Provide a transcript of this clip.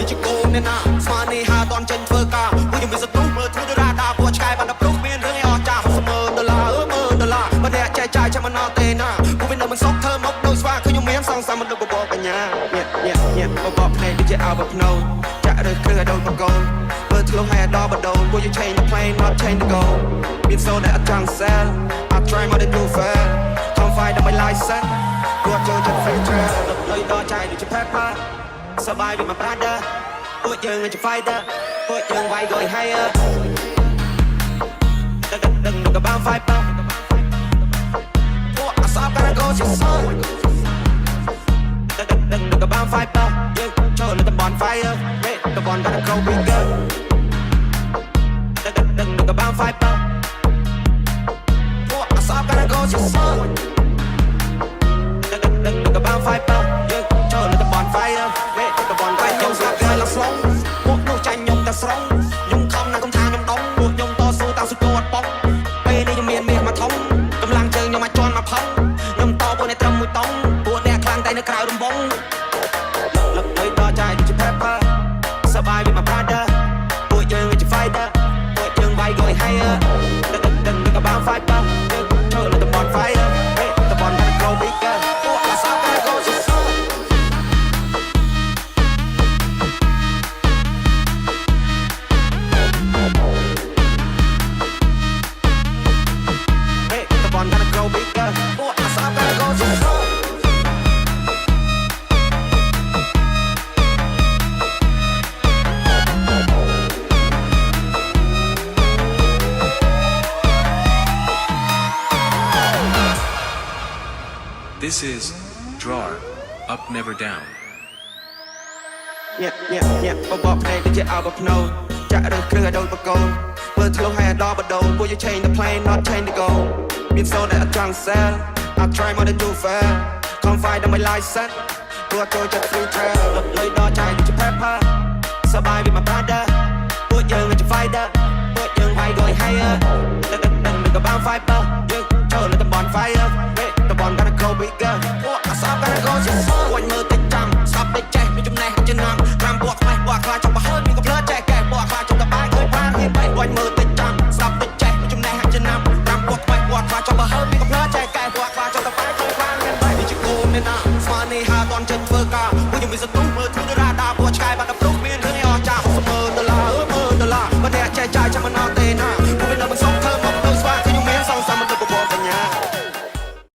ជាកូនអ្នកណាស្មាននេះហាតន់ចេញធ្វើការពួកខ្ញុំមានសន្ទុះមើលធ្វើទៅរ៉ាដាពួកឆ្កែបានតែព្រុសមានរឿងអីអស់ចាស់មើលដុល្លារមើលដុល្លារបើអ្នកចែកចាយចាំមិនអត់ទេណាពួកវានៅមិនសុខធ្វើមកដូចស្វាគឺខ្ញុំមានសង្សារមនុស្សបបបញ្ញាញ៉ាបបភ្នែកដូចជាអោបភ្នោចាក់រើសគ្រឿងឲ្យដូចបកូនមើលធ្លុះឲ្យដល់បដូនពួក you change the plane not change the goal មានសូនដែលអត់ចង់ sell I try more than do fair come find my license គាត់ចូលចិត្ត free trail លុយដល់ចាយដូចជា pepper សបាយដូច my brother ពួកយើងជា fighter ពួកយើងវាយក៏ higher ដឹងក៏បាន fighter ពួកអសបក៏ជា soul ដឹងក៏បាន fighter យើងចូលលើតំបន់ fire តំបន់ gotta go bigger ដឹងក៏បាន fighter ពួកអសបក៏ជា soul ដឹងក៏បាន fighter យើងចូលលើតំបន់ fire តំបន់ fire ខ្ញុំស្លាប់ហើយឡើងស្លងពួកនោះចាញ់ខ្ញុំតែស្រងខ្ញុំខំណាស់ខ្ញុំថាខ្ញុំដងពួកខ្ញុំតស៊ូតាមសុទ្ធគាត់ប៉ុកពេលនេះខ្ញុំមានមាសមកធំកម្លាំងជើងខ្ញុំអាចជន់មកផឹងខ្ញុំតពួកអ្នកត្រឹមមួយតង់ពួកអ្នកខ្លាំងតែនៅក្រៅរំបងលឹកលុយដល់ចាយជា pepper សបាយវា my brother ពួកយើងវាជា fighter ពួកយើងវាយក៏ higher ដឹងក៏បាន fighter យើងចូលលើតំបន់ fire តំបន់ gotta go bigger ពួកអាសាក៏ក៏ជា soul the one gotta go bigger. Oh, I saw gotta go to the soul. This is Drawer, Up Never Down. Yeah, បបភ្នែកដូចជាអោបភ្នោចាក់រើសគ្រឿងឲ្យដូចបកូនមើលធ្លុះឲ្យដល់បដូនពួក you change the plane not change the goal មានសូនដែលអត់ចង់ sell I try more than do fair come find my license ពួកចូលចិត្ត free trail លុយដល់ចាយដូចជា pepper សបាយវា my brother ពួកយើងជា fighter ពួកយើងវាយក៏ higher ដឹងក៏បាន fighter យើងចូលលើតំបន់ fire តំបន់ gotta go bigger